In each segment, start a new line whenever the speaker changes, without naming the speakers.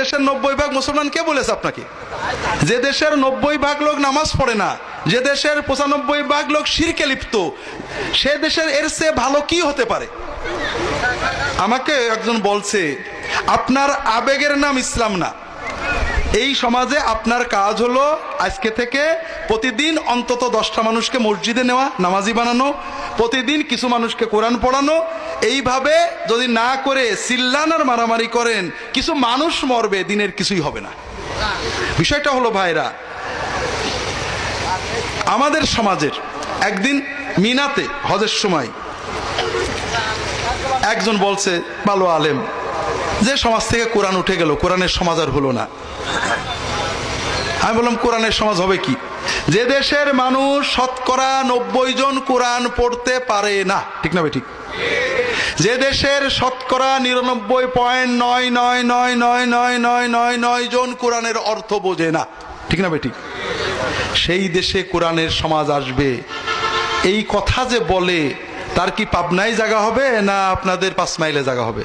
দেশের 90% মুসলমান কে বলেছে আপনাকে? যে দেশের 90% লোক নামাজ পড়ে না, যে দেশের 95% লোক শিরকে লিপ্ত, সে দেশের এর চেয়ে ভালো কি হতে পারে? আমাকে একজন বলছে, আপনার আবেগের নাম ইসলাম না। এই সমাজে আপনার কাজ হলো আজকে থেকে প্রতিদিন অন্তত 10টা মানুষকে মসজিদে নেওয়া, নামাজি বানানো, প্রতিদিন কিছু মানুষকে কোরআন পড়ানো। এইভাবে যদি না করে চিল্লানোর মারামারি করেন, কিছু মানুষ মরবে, দিনের কিছুই হবে না। বিষয়টা হলো ভাইরা, আমাদের সমাজের একদিন মিনাতে হজের সময় একজন বলছে, ভালো আলেম, যে সমাজ থেকে কোরআন উঠে গেল, কোরআনের সমাজ আর হলো না। আমি বললাম, কোরআনের সমাজ হবে কি? যে দেশের মানুষ 90% জন কোরআন পড়তে পারে না, ঠিক না ভাই? ঠিক। যে দেশের 99.999999999 জন কোরআনের অর্থ বোঝে না, ঠিক না ভাই? ঠিক। সেই দেশে কোরআনের সমাজ আসবে, এই কথা যে বলে, তার কি পাবনায় জায়গা হবে না আপনাদের 5 মাইলে জায়গা হবে?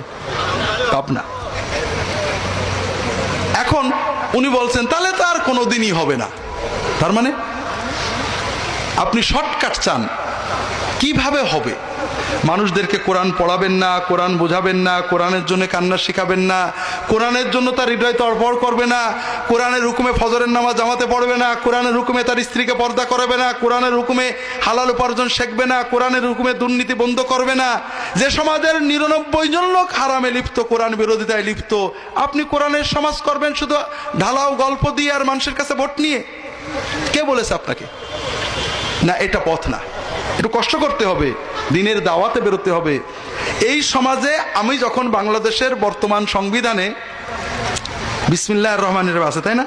পাবনা। এখন উনি বলছেন, তাহলে তো আর কোনোদিনই হবে না। তার মানে আপনি শর্টকাট চান, কিভাবে হবে? মানুষদেরকে কোরআন পড়াবেন না, কোরআন বোঝাবেন না, কোরআনের জন্য কান্না শেখাবেন না, কোরআনের জন্য তার হৃদয় তড়ফড় করবে না, কোরআনের হুকুমে ফজরের নামাজ জামাতে পড়বে না, কোরআনের হুকুমে তার স্ত্রীকে পর্দা করবে না, কোরআনের হুকুমে হালাল উপার্জন শিখবে না, কোরআনের হুকুমে দুর্নীতি বন্ধ করবে না। যে সমাজের 99 জন লোক হারামে লিপ্ত, কোরআন বিরোধিতায় লিপ্ত, আপনি কোরআনের সমাজ করবেন শুধু ঢালাও গল্প দিয়ে আর মানুষের কাছে ভোট নিয়ে? কে বলেছে আপনাকে? না, এটা পথ না। একটু কষ্ট করতে হবে, দিনের দাওয়াতে বেরোতে হবে। এই সমাজে আমি যখন বাংলাদেশের বর্তমান সংবিধানে বিসমিল্লাহির রহমানির রহিম আছে, তাই না?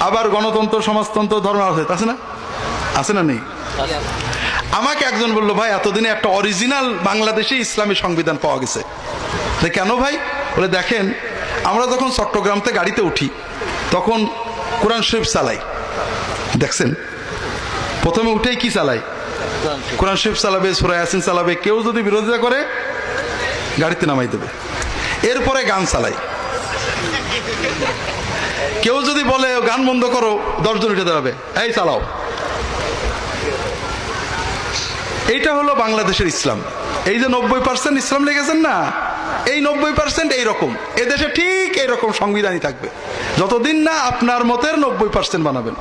আবার গণতন্ত্র, সমাজতন্ত্র, ধর্ম আছে না? আছে না? নেই? আমাকে একজন বললো, ভাই এতদিনে একটা অরিজিনাল বাংলাদেশে ইসলামী সংবিধান পাওয়া গেছে। কেন ভাই? বলে, দেখেন, আমরা যখন চট্টগ্রাম থেকে গাড়িতে উঠি তখন কোরআন শরীফ চালাই। দেখছেন, প্রথমে উঠেই কি চালাই? কোরআন শরীফ চালাবে, সূরা ইয়াসিন চালাবে। কেউ যদি বিরোধিতা করে গাড়িতে নামাই দেবে। এরপরে গান চালাই। কেউ যদি বলে গান বন্ধ করো, 10 জন উঠে দাঁড়াবে, এই চালাও। এইটা হলো বাংলাদেশের ইসলাম। এই যে 90% ইসলাম লেগেছেন না, এই 90% এইরকম। এদেশে ঠিক এইরকম সংবিধানই থাকবে যতদিন না আপনার মতের 90% বানাবেন।